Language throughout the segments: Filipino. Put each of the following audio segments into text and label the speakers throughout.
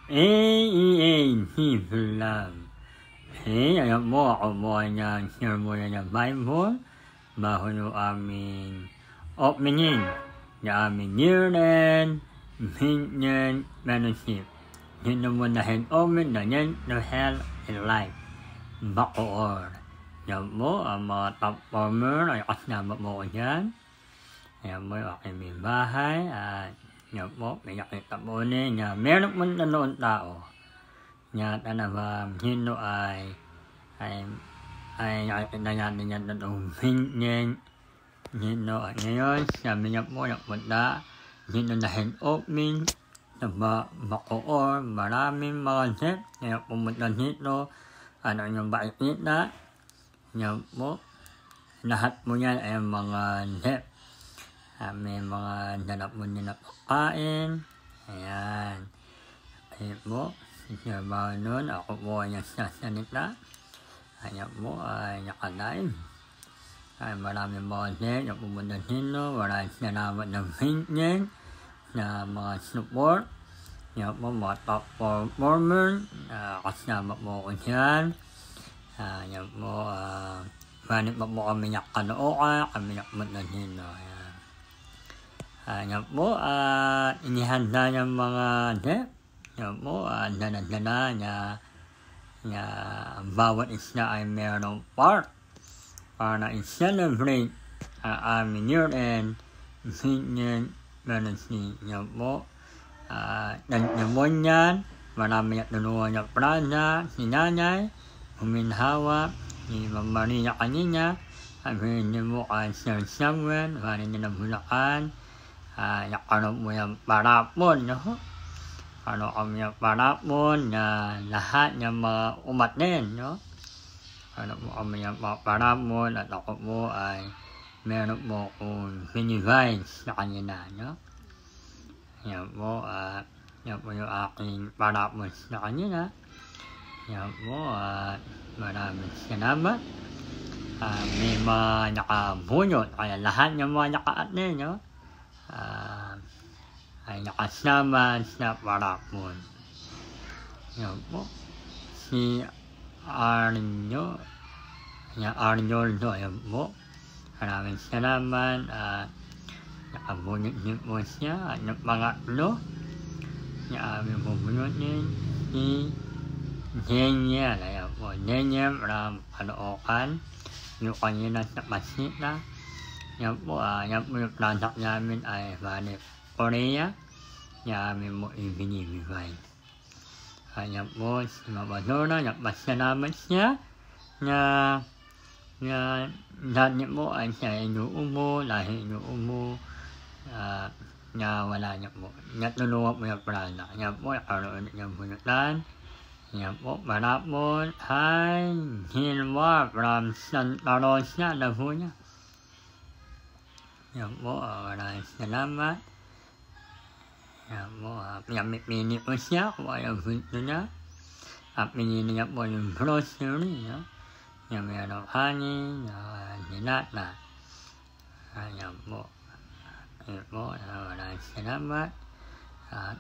Speaker 1: Hilam. Ayan mo ako mo niya share mo na Bible bahon amin opening na amin year end minyan manusip. Yun mo na hen omen na yan no hell in life. Bakoor. Yan mo ang mga top performer ay kasama mo ko dyan. Yan mo yung aking may bahay at yan po, may nakita po niya meron mo nanoon tao. Yan ba hino ay nakita natin yan tatong hinyan. Hino at ngayon, sabi niya po nagpunta. Hino na hen opening sa Bacoor, maraming mga chef. Kaya pumunta dito, ano yung bakita. Yan po, lahat mo yan ay mga chef. May mga danap mo nila pagkain. Ayan. Ayan po. Siya ba nun? Ako po ay nagsasalita. Ayan po ay nakalive. Ay maraming mga chef na pumunta dito. Maraming salamat ng hinyan na mga support. Ayan po mga top performer. Kasama po ko dyan. Ayan po. Manit pa po kami nakanooka. Kami nakpunta dito. Yan po, inihanda ng mga chef. Yan po, dala-dala na bawat isa ay mayroong part para i-celebrate ang aming year-end Vineyard Ministry. Yan po, nagdamon yan, marami at tulungan ng Prada, si Nanay, Huminhawa, si Mama Maria kanina, sabihin niyo mo kay Sir Samuel, maraming nila Bulacan. Nakaroon mo yung parapon, no? Ano kami yung parapon na lahat ng mga umaten, no? Ano mo kami yung parapon at ako mo ay meron mo kong binibay sa kanina, no? Yan po, yan po yung aking parapon sa kanina. Yan po, maraming salamat. May mga nakabunot, kaya lahat ng mga naka-aten, no? Ay nakasama sa parapon. Yan po. Si Arnyo. Arnoldo. Yan po. Maraming salamat. Nakabunot din po siya. At ng pangatlo. Yung aming bubunot din. Si Daniel. Ayan po. Daniel from Caloocan. Yung kanina sa Pasita. Yan po, yan po yung product namin ay bali Korea. Yan amin mo ibinibigay. Yan po, si Mama Dora, nagpasalamat siya na dati mo ay siya inuubo, dahil inuubo, na wala niya po. Natulungan po yung product. Yan po, nakaroon niyang bunutan. Yan po, marapon, hi, Hilma from Santa Rosa, Laguna. Yan po, maraming salamat. Yan po, pinamipili po siya kung ayaw gusto na. Pinili niya po yung grocery, no? Yung mayroong honey, nilata. Yan po. Yan po, maraming salamat.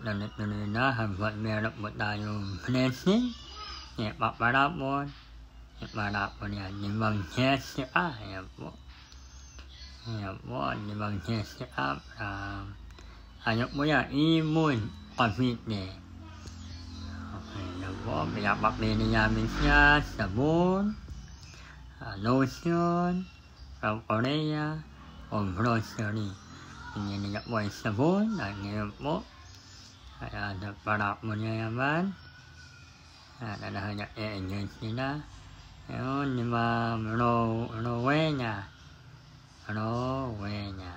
Speaker 1: Tuloy-tuloy na hanggang meron po tayong blessing. Yan, paparapon. Yan, parapon yan. Limang Jessica. Yan po. Ayan po, limang Jessica up. Ano po yan, Imun Cavite. Okay, yan po, pinapapili namin siya, sabon, lotion, from Korea, o grocery. Pinili niya po yung sabon, at ngayon po, para po niya naman. Nanahan niya, i-enjoy sila. Ayun, lima Rowena. Rowena.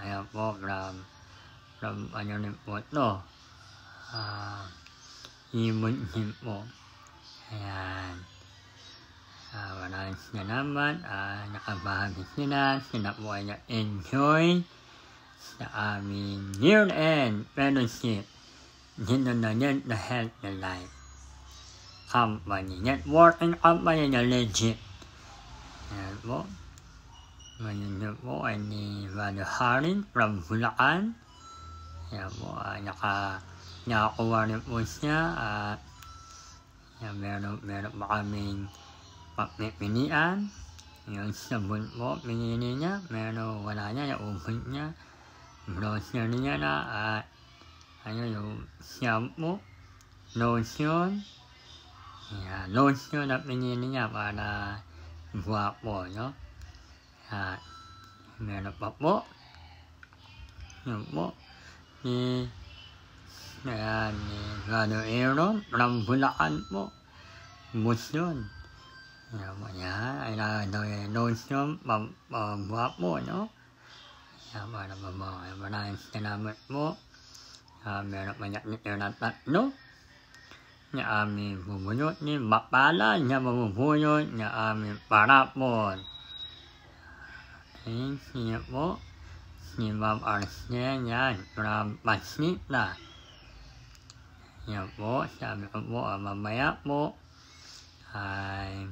Speaker 1: Ayan po, from ano rin po ito. Imon din po. Ayan. Maraming salamat. Nakabahagi sila. Sila po ay na-enjoy sa aming year-end fellowship. Dito na yan, the Health and Life Company. Network and company na legit. Ayan po. Ngayon na po ay ni Brother Harin from Bulacan. Ayan po, nakakuha rin po siya at meron pa kaming pagpipilian. Yung sabon po, pinili niya, pero wala niya, naubos niya. Browser niya na at yung shampoo, lotion. Lotion na pinili niya para guwapo, no? At meron pa po. Yun po. Ni Brother Aaron, from Bulacan po. Buson. Ay lotion, guwapo, no? Para maraming salamat po. Meron pa na tatlo. Na aming bubunot ni mapala na mabubunot na aming parapon. Siya po. Si Ma'am Arsenia from Pasita. Yan po. Sabi ko po mamaya po ay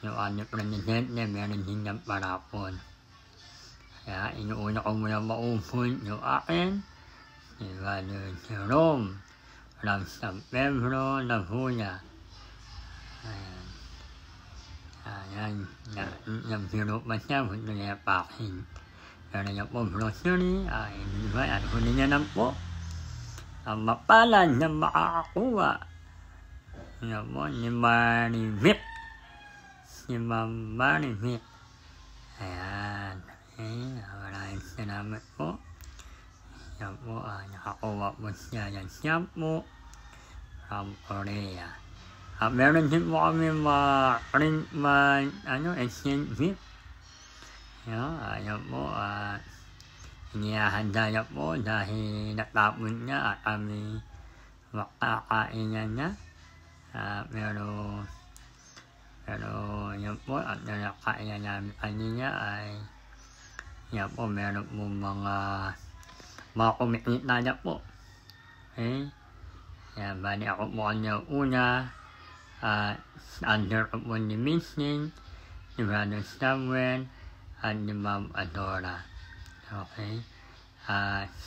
Speaker 1: yung aming presidente meron din ng parapon. Kaya inuuna ko muna maupon yung akin. Si Brother Jerome from San Pedro, Laguna. Ayan. Yung biro pa siya, gusto niya pakin. Pero yung po grocery, at kunin niya lang po. Ang mapalan na makakakuha. Yan po, ni Marivip. Si Ma'am Marivip. Ayan. Maraming salamat po. Yan po, nakakuha po siya ng shampoo from Korea. Meron din po kami exchange gift. Yan po, inihahanda niya po dahil natapon niya at kami makakain niya. Pero yan po, at nakakain niya namin kanina ay yan po, meron po mga kumikita niya po. Yan, bali ako po kanya una. Under ko po ni Mincing, ni Brother Samuel, at ni Ma'am Adora. Okay?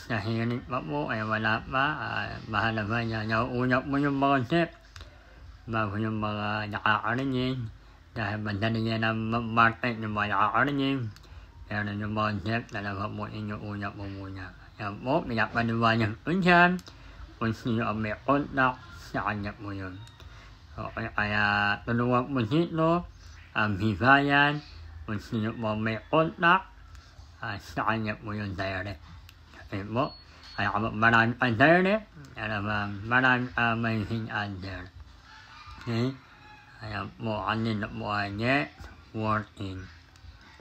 Speaker 1: Sa hearing pa po, ay wala pa. Mahalaga niya, nauuna po yung mga step bago yung mga nakakarinig. Dahil madali niya na market yung mga nakakarinig. Pero yung mga step, talaga po inuuna po muna. Yan po, pinapaniwanag po dyan kung sino ang may contact sa kanya po yun. Okay, kaya tulungan po dito ang hibayan kung sino po may contact sa kanya po yung direct. Okay po, kaya marami ang direct, marami ang may under. Okay, kaya po kanina po ay networking.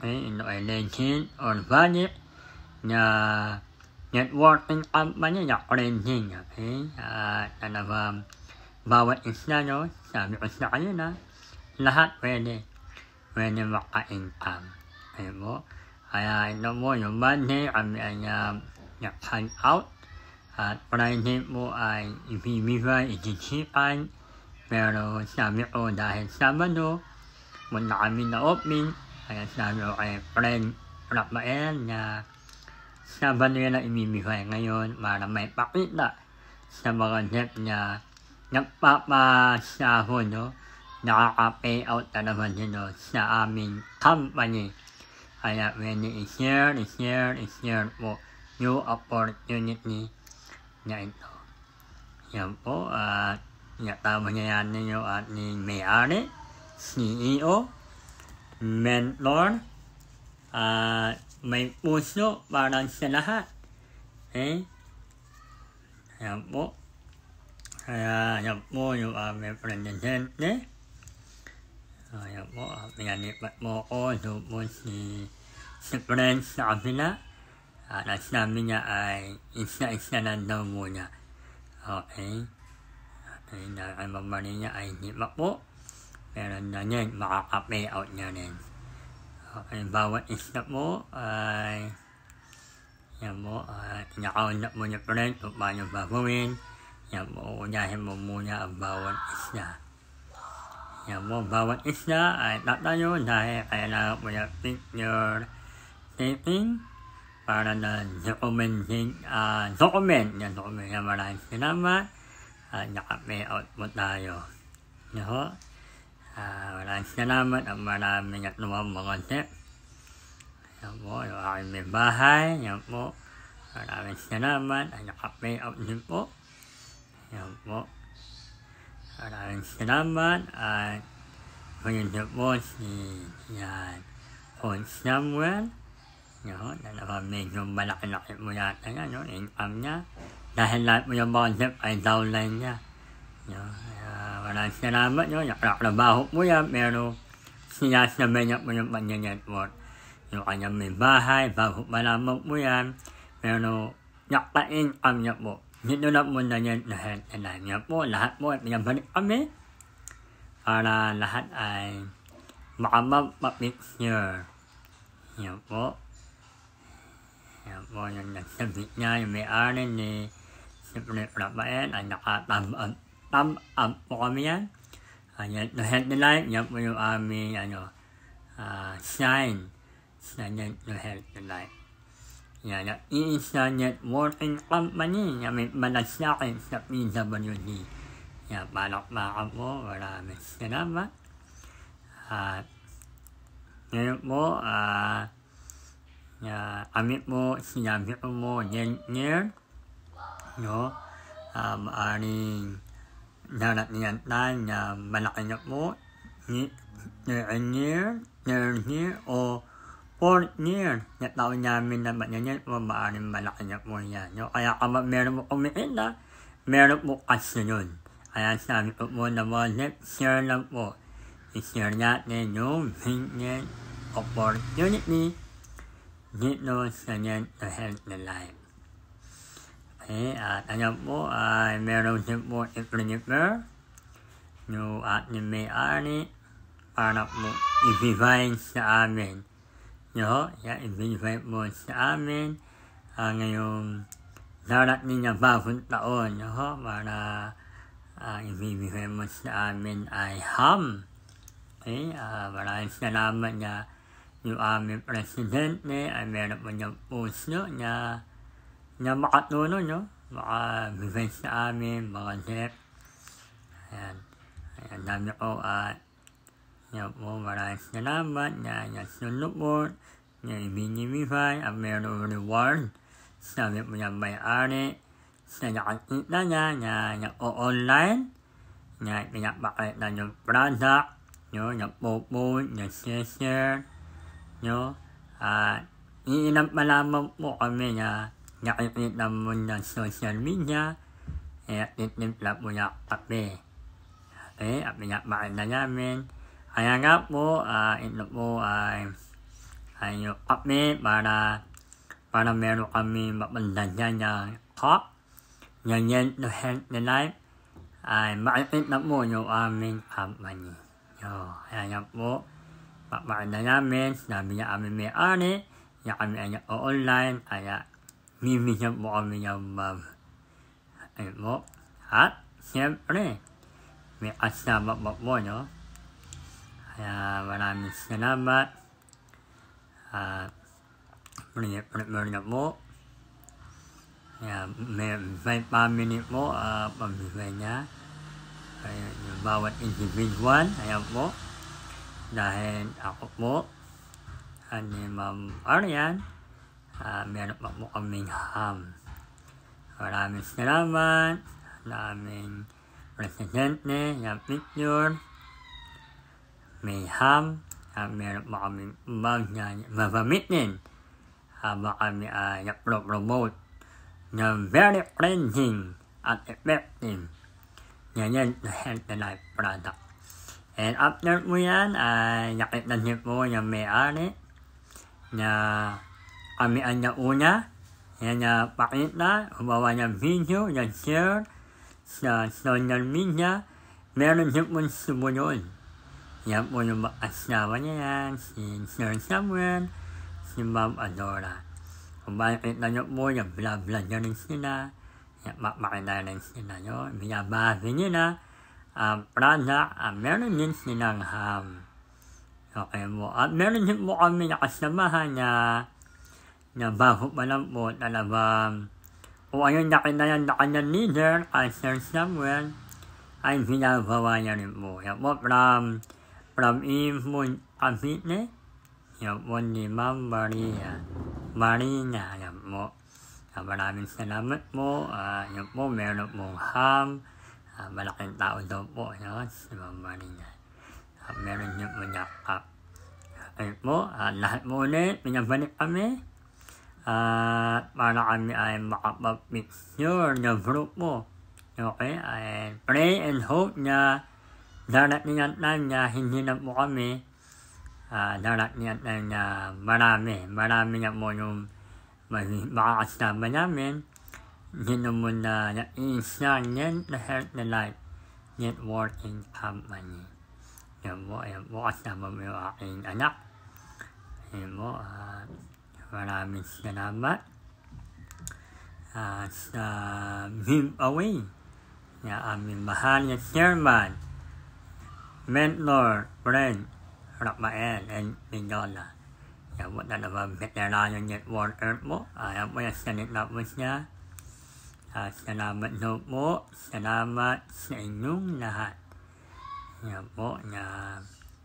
Speaker 1: Okay, ito ay legend or valid na networking company na trending. Okay, bawat isa, no, sabi ko sa kanila, lahat pwede maka-income. Okay po, kaya ito po yung Monday kami ay nag-hang out at Friday po ay ibibigay, itisipan. Pero sabi ko dahil Sabado muna kami na open, kaya sabi ko kay friend Rafael na Sabado yan ang ibibigay ngayon para may pakita sa mga net na nagpapasahod, no? Nakaka-pay out talaga din, no, sa aming company. Kaya pwede i-share po yung opportunity na ito. Yan po, tama niya yan yung ating may-ari, CEO, mentor, may puso para sa lahat. Okay? Yan po. Kaya yan po yung aming presidente. Yan po, pinanipat mo ko. So po si friend sa kabila. At sabi niya ay isa-isa lang daw muna. Okay. Okay, ang mamari niya ay hindi pa po. Pero na yan, makaka-pay out niya rin. Okay, bawat isa po ay yan po, kinakaunap mo niya friend kung paano gagawin. Yan po, unahin mo muna ang bawat isa. Yan po, bawat isa ay tatayo dahil kailangan mo yung picture taking para na dokumen yan, maraming salamat. Naka-payout po tayo. Maraming salamat at maraming at naman mga tip. Yan po, yung aking may bahay. Yan po, maraming salamat at naka-payout din po. Yan po, maraming salamat at ngayon din po si Samuel. Na medyo malaki-laki mo yata yan, income niya. Dahil lahat mo yung mga tip ay downline niya. Maraming salamat, nakatrabaho mo yan, pero sinasabay niya po yung pag-network. Yung kanyang may bahay, bago malaman mo yan, pero naka-income niya po. Dito na po na yan na health and life niya po. Lahat po ay pinabalik kami para lahat ay makamapapicture. Yan po. Yan po yung nagsabit niya, yung may-ari ni Siyempre Rafael ay naka-thumb up po kami yan. Yan, no health and life, yan po yung aming sign sa no health and life. Yan, yung iisa networking company na may malasakit sa PWD. Yan, palakpakan po, maraming salamat. At ngayon po, kami po, sinabi ko mo, year, maaring darating ang time na malaki na po, year, o 4th year na taon namin na manyanyan po, maaring malaki na po yan. Kaya kama meron po kumikita, meron po kasunod. Kaya sabi ko po na wallet, share lang po. I-share natin yung business opportunity dito sa Nento Health and Life. Okay, at ayan po ay meron din po i-prepare yung ating may-ari para po i-divide sa amin. I-divide po sa amin ngayong darating na bagong taon para i-divide mo sa amin ay ham. Okay, maraming salamat na yung aming presidente ay meron po niyang puso na makatulong, makabigay sa amin, mga tip. Ayan, dami ko yan po, maraming salamat na nasunod po, na ibinibigay, at meron reward. Sabi po yung may-ari, sa nakakita niya, na online, na pinapakita yung product, na po, na share, iilang malaman po kami na nakikita mo ng social media, titimpla po yung kape. Okay, at pinapakita namin. Kaya nga po, ito po ay yung kape para meron kami mapandagyan ng cup. Yan to Health and Life ay makikita po yung aming company. Kaya nga po, papakita namin, sabi niya kami may-ari, kami ay online, kaya bibigyan po kami ng ayun po. At, siyempre, may kasama po, Kaya, maraming salamat. Prepare na po. Kaya, may family po, pamilya niya. Kaya, yung bawat individual, ayan po. Dahil ako po, ni Ma'am Arian, meron pa po kaming ham. Maraming salamat sa aming presidente, yung picture. May ham, meron pa kaming bag na mabamitin habang kami ay promote na very cleansing at effective yan na Health and Life product. And after mo yan, nakita niyo po yung may-ari na kami ang nauna. Yan na pakita, humawa ng video, share sa social media. Meron din po sumunod. Yan po yung asawa niya yan, si Sir Samuel, si Ma'am Adora. Kung makikita niyo po, yung vlog niya rin sila. Makita rin sila yun. Binabahagi nila ang product, meron din silang ham. Okay mo. At meron din po kami nakasamahan na bago pa lang po talagang kung ayun nakinayan na kanyang leader ay Sir Samuel ay ginagawa niya rin po. Yan po from Imon Cavite, yan po ni Ma'am Marina, yan po. Maraming salamat po. Yan po, meron pong ham. Malaking tao daw po. Yan, si Ma'am Marina. Meron niyo po niya up. Ayun po, lahat po ulit, pinabalik kami. Para kami ay makapag-picture ng grupo. Okay, ay pray and hope na darating ang time na hindi na po kami. Darating ang time na marami na po yung makakasama namin. Hindi naman na isa na Health na Life Networking Company. Yan po, kasama mo yung aking anak. Yan po, maraming salamat sa giveaway na aming mahal na chairman, mentor, friend, Rafael and Pinola. Yan po talaga veterano networker po. Yan po yung salita po siya. Salamat daw po. Salamat sa inyong lahat. Yan po na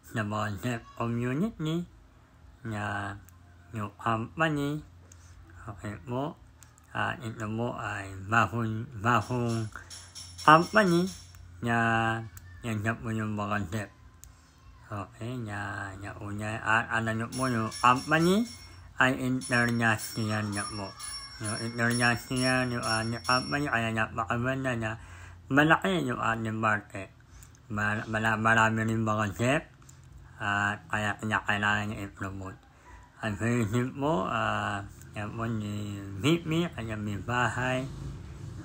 Speaker 1: sa mga community na yung company. Okay po. Ito po ay bahong company na yan po yung mga dep. Okay, na una nyo po yung company ay international na po. Yung international yung company kaya napakaganda na malaki yung ating market. Marami rin mga dep at kaya kailangan niya i-promote. At very po, yan po ni Mimi, kaya may bahay.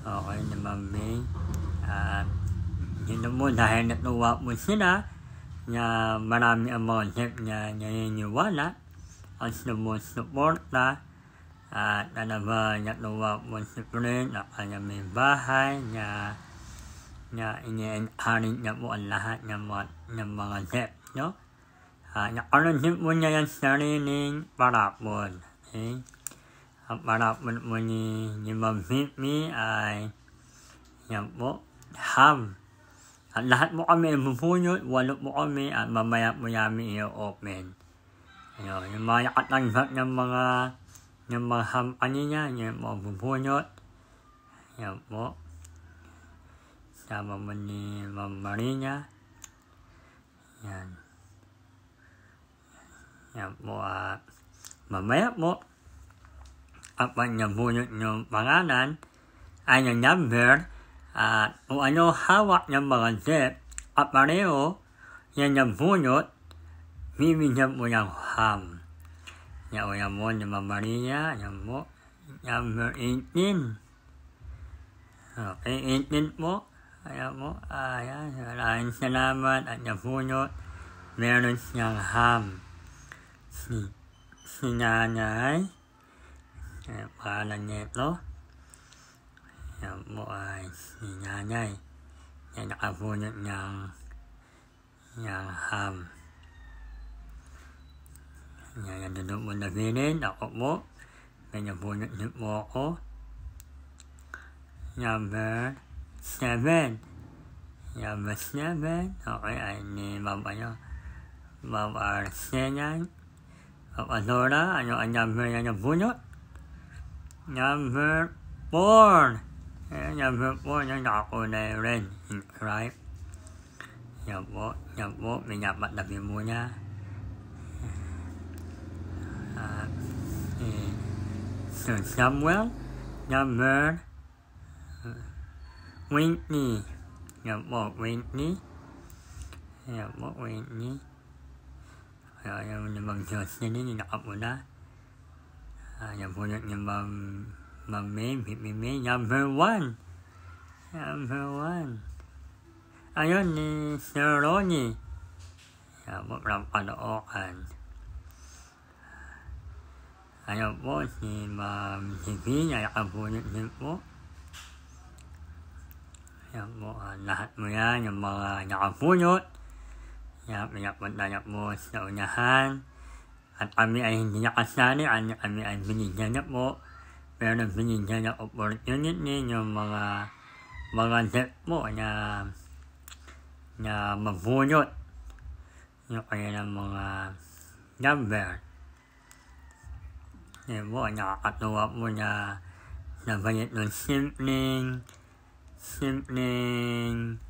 Speaker 1: Okay, ni Mami. Yun po dahil natuwa po sila na marami ang mga dep na naniniwala at sumusuporta at talaga natuwa po si friend na kaya may bahay na ini-encourage na po ang lahat ng mga dep, no? Nakaroon din po niya yung sariling parapon. Okay? Ang parapon po ni Ma'am Mimi ay yan po, ham. At lahat po kami ibubunyot, 8 po kami at mamaya po namin i-open. Yung mga nakatanggap ng mga ham kanina, yung mga bubunyot. Yan po. Sama mo ni Ma'am Marina. Yan. Yan po, mamaya po, kapag nabunot yung pangalan, ay yung number, kung ano hawak ng mga dep, at pareho, yan nabunot, bibigyan po ng ham. Yan mo ni Ma'am Maria, yan po, number 18. Okay, 18 po. Ayan po, ayan, maraming salamat at nabunot, meron siyang ham. Si nanay, pangalan niya ito, yan po ay si nanay, yan nakabunot niyang ham. Yan doon po nabilin, ako po, may nabunot niyo po ako. Number 7, okay, ay ni Ma'am Arsenan, Adora, ano ang number na nabunot? Number 4. Number 4 yung nakakulay red. Right? Yan po. May napatabi muna. So Samuel, number 20. Yan po, 20. Yan po, 20. Ayaw na mag-Diyos na din, nakapula. Yan po yung Ma'am May, number 1. Ayun ni Sir Ronnie. Yan po, from Caloocan. Ayun po, si Ma'am Divina, nakapulot din po. Yan po, lahat mo yan, yung mga nakapulot. Yan, pinapunta niya po sa unahan. at kami ay hindi nakasali, kami ay binigyan na po, pero binigyan na opportunity yung mga net po na mabunot yung kanilang mga number. Yan po, nakakatuwa po na nabayit ng simpleng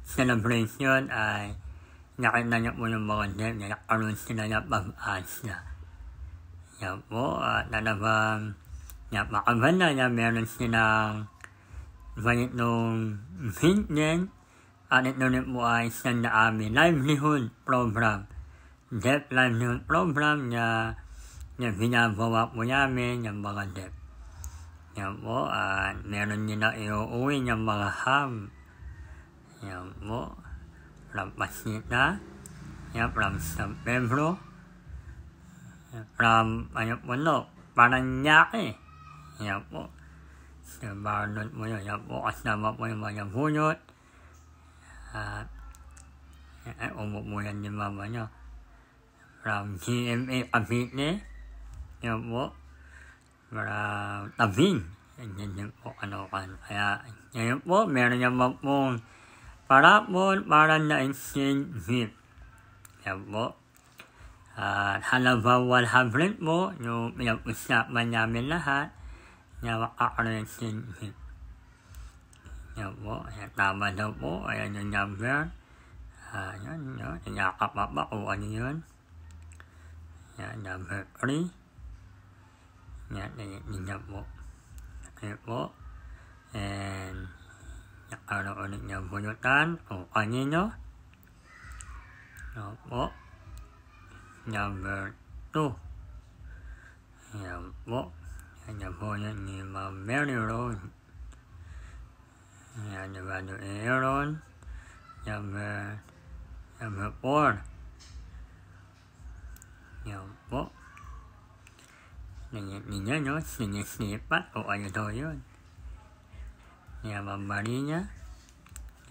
Speaker 1: celebration ay nakita niya po yung mga net na nakaroon sila ng pag-asa. Yan po, at talagang napakaganda na meron silang bayit ng vintage at ito rin po ay isang na aming livelihood program. Deaf livelihood program na binagawa po namin yung mga deaf. Yan po, at meron nila iuuwi ng mga ham. Yan po, from Pasita, yan, from San Pedro, from, Paranaque. Yan po, sa Barnot mo yun. Yan po, kasama po yung mga bunot. Umupunan din mama nyo. From GMA Cavite, yan po, from Tabing, yan po, kaya, yan po, meron naman pong parapon para na exchange gift. Yan po, halagang 100 po, yung pinag-usapan namin lahat, na makakaroon exchange gift. Yan po, tama daw po, ayan yung number. Yan, inakapapa kung ano yun. Yan, number 3. Yan, yan po. Yan po. And, nakaroon ulit ng bunutan kung kanino. Yan po. Number 2. Yan po. Yan po yun ni Ma'am Mary Rose. Yan, diba doon Aaron. Number 4. Yan po. Ninyo, no? Sinisipat o ano daw yun. Yan, Ma'am Marina.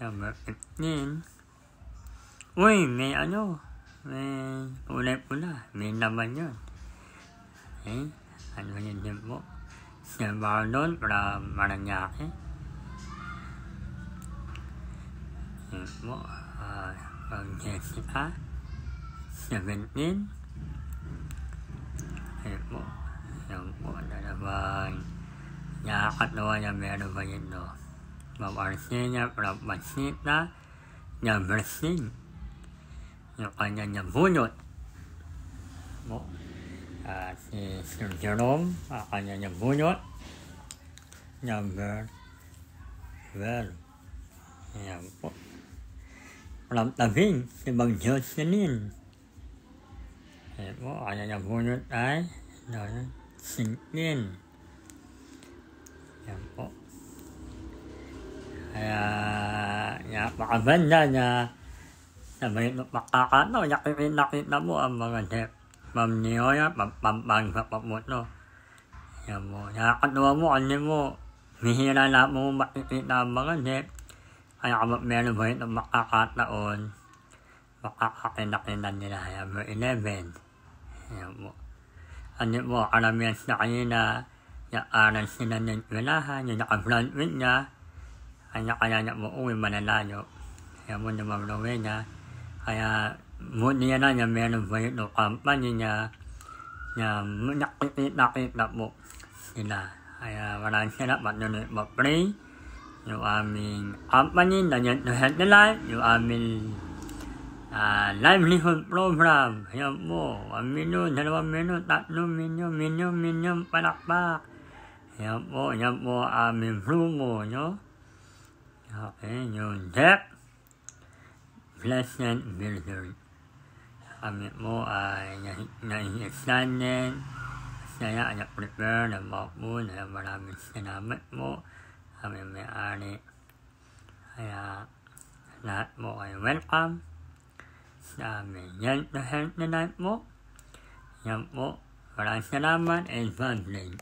Speaker 1: Number 15. Uy, may pula. May naman yun. Okay? Ano yun din po? Si Marlon from Paranaque. Yan po. From Jessica. 17. Yan po. Yan po. Dalawang nakakatawa na meron ba yun, no? Ma'am Arcenia from Pasita. Number 6. Yung kanya niyang bunot. Po. Si Sir Jerome, kanya niyang bunot. Number 12. Yan po. From Tabing, si Bang Jocelyn. Yan po, kanya niyang bunot ay 16. Yan po. Kaya, napakaganda na sabay makakataw, nakita mo ang mga dep. Ma'am Nioya, pampang sa pamuto. Yan mo, nakakatawa mo, ano mo, mihira na mo makikita ang mga dep. Kaya kapag meron ba ito makakataon, makakakinakita nila. Number 11. Yan mo. Ano mo, karamihan sa kanina, naaral sila ng wilahan, yung naka-front with niya, kaya niya mo uwi mananalo. Kaya mo naman Rowena, kaya muna niya na niya meron ba ito company niya, na nakikita po sila. Kaya maraming sila, patuloy mag-pray. Yung aming company na yun, yung aming livelihood program. Ayan po, 1 minute, 2 minute, 3 minute, palakpak. Ayan po aming promo, no? Okay, yung death, blessed builder. Kami po ay na-extended. Saya na-prepare na mga po na maraming salamat po. Kami may-ari. Kaya lahat mo ay welcome sa amin. Yan, na health na night mo. Yan po. Maraming salamat and God bless.